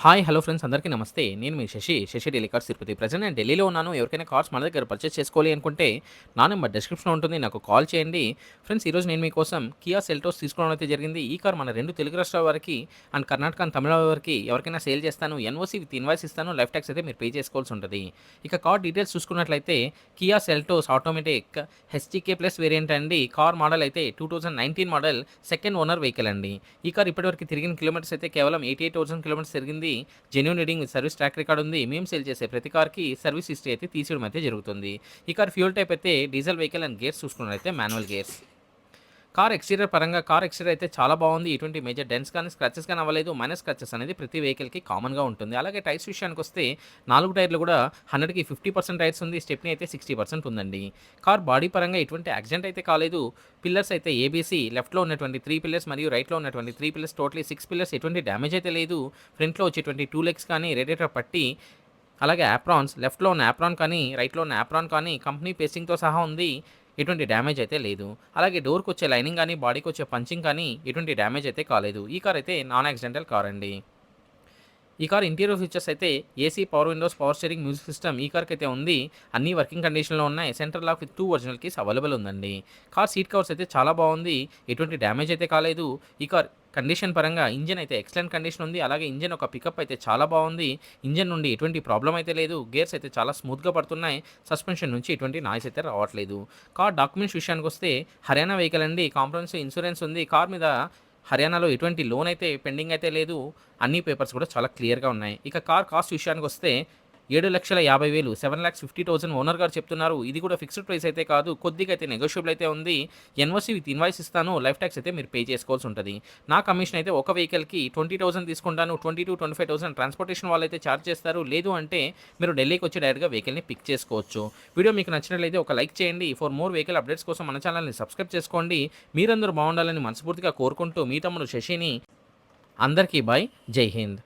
Hi! Hello friends అందరికీ నమస్తే. నేను మీ Sashi daily cars Tirupati. Present నేను ఢిల్లీలో ఉన్నాను. ఎవరికైనా కార్స్ మన దగ్గర పర్చేస్ చేసుకోవాలి అనుకుంటే, నా నెంబర్ డిస్క్రిప్షన్‌లో ఉంటుంది. నాకు కాల్ చేయండి. ఫ్రెండ్స్ ఈరోజు నేను మీకోసం కియా సెల్టోస్ తీసుకోవడం అయితే జరిగింది. ఈ కార్ మన 2 తెలుగు రాష్ట్రాల వారికి అండ్ కర్ణాటక అండ్ తమిళనాడు వారికి ఎవరికైనా సేల్ చేస్తాను. ఎన్ఓసీ విత్ ఇన్వాయిస్ ఇస్తాను. లైఫ్ టాక్స్ అయితే మీరు పే చేసుకోవాల్సి ఉంటది. ఇక కార్ డీటెయిల్స్ చూసుకున్నట్లయితే Kia Seltos automatic HTK plus variant అండి. కార్ మోడల్ అయితే 2019 మోడల్ సెకండ్ ఓనర్ వెహికల్ అండి. ఈ కార్ ఇప్పటివరకు తిరిగిన కిలోమీటర్స్ అయితే కేవలం 88,000 కిలోమీటర్స్ తిరిగింది. Genuine reading with service track record ఉంది. మేము సేల్ చేసే ప్రతి కార్‌కి సర్వీస్ హిస్టరీ అయితే తీసేయడం అయితే జరుగుతుంది. ఈ కార్ ఫ్యూయల్ టైప్ అయితే డీజిల్ వెహికల్ అండ్ గేర్స్ చూసుకున్నట్లయితే మాన్యువల్ గేర్స్. కార్ ఎక్స్‌టీరియర్ పరంగా కార్ ఎక్స్‌టీరియర్ అయితే చాలా బాగుంది. ఎటువంటి మేజర్ డెంట్స్ కానీ, స్క్రాచెస్ కానీ అవ్వలేదు. మైనర్ స్క్రాచెస్ అనేది ప్రతి వెహికల్‌కి కామన్‌గా ఉంటుంది. అలాగే టైర్స్ విషయానికొస్తే 4 టైర్లు కూడా 100కి 50% టైర్స్ ఉంది. స్టెప్నీ అయితే 60% ఉందండి. కార్ బాడీ పరంగా ఎటువంటి యాక్సిడెంట్ అయితే కాలేదు. పిల్లర్స్ అయితే ఏబీసీ లెఫ్ట్‌లో ఉన్నటువంటి 3 పిల్లర్స్ మరియు రైట్‌లో ఉన్నటువంటి 3 పిల్లర్స్ టోటల్లీ 6 పిల్లర్స్ ఎటువంటి డ్యామేజ్ అయితే లేదు. ఫ్రంట్‌లో వచ్చేటువంటి 2 లెగ్స్ కానీ రేడియేటర్ పట్టి అలాగే యాప్రాన్స్ లెఫ్ట్‌లో ఉన్న యాప్రాన్ కానీ, రైట్‌లో ఉన్న యాప్రాన్ కానీ కంపెనీ పేసింగ్‌తో సహా ఉంది. ఎటువంటి డ్యామేజ్ అయితే లేదు. అలాగే డోర్‌కొచ్చే లైనింగ్ గానీ, బాడీకొచ్చే పంచింగ్ కానీ ఎటువంటి డ్యామేజ్ అయితే కాలేదు. ఈ కార్ అయితే నాన్ యాక్సిడెంటల్ కార్ అండి. ఈ కార్ ఇంటీరియర్ ఫీచర్స్ అయితే AC, power windows, power steering, music system ఈ కార్‌కైతే ఉంది. అన్నీ వర్కింగ్ కండిషన్‌లో ఉన్నాయి. Central lock with 2 original keys available ఉందండి. కార్ సీట్ కవర్స్ అయితే చాలా బాగుంది. ఎటువంటి డ్యామేజ్ అయితే కాలేదు. ఈ కార్ కండిషన్ పరంగా ఇంజిన్ అయితే ఎక్సలెంట్ కండిషన్ ఉంది. అలాగే ఇంజిన్ ఒక పికప్ అయితే చాలా బాగుంది. ఇంజిన్ నుండి ఎటువంటి ప్రాబ్లమ్ అయితే లేదు. గేర్స్ అయితే చాలా స్మూత్‌గా పడుతున్నాయి. సస్పెన్షన్ నుంచి ఎటువంటి నాయిస్ అయితే రావట్లేదు. కార్ డాక్యుమెంట్స్ విషయానికొస్తే హర్యానా వెహికల్ అండి. కాంప్రహెన్సివ్ ఇన్సూరెన్స్ ఉంది. కార్ మీద హర్యానాలో ఎటువంటి లోన్ అయితే పెండింగ్ అయితే లేదు. అన్ని పేపర్స్ కూడా చాలా క్లియర్‌గా ఉన్నాయి. ఇక కార్ కాస్ట్ విషయానికొస్తే 7,50,000 7,50,000 ఓనర్ గారు చెప్తున్నారు. ఇది కూడా ఫిక్స్డ్ ప్రైస్ అయితే కాదు. కొద్దిగా అయితే నెగోషియబుల్ అయితే ఉంది. ఎన్ఓసీ విత్ ఇన్వాయిస్ ఇస్తాను. లైఫ్ టాక్స్ అయితే మీరు పే చేసుకోవాల్సి ఉంటది. నా కమిషన్ అయితే ఒక వెహికల్‌కి 20,000 తీసుకుంటాను. 20,000-25,000 ట్రాన్స్‌పోర్టేషన్ వాళ్ళైతే చార్జ్ చేస్తారు. లేదు అంటే మీరు ఢిల్లీకి వచ్చి డైరెక్ట్‌గా వెహికల్‌ని పిక్ చేసుకోవచ్చు. వీడియో మీకు నచ్చినట్లయితే ఒక లైక్ చేయండి. ఫర్ మోర్ వెహికల్ అప్డేట్స్ కోసం మన ఛానెల్‌ని సబ్స్క్రైబ్ చేసుకోండి. మీరందరూ బాగుండాలని మనస్ఫూర్తిగా కోరుకుంటూ మీ తమ్ముడు శశిని అందరికీ బై. జై హింద్.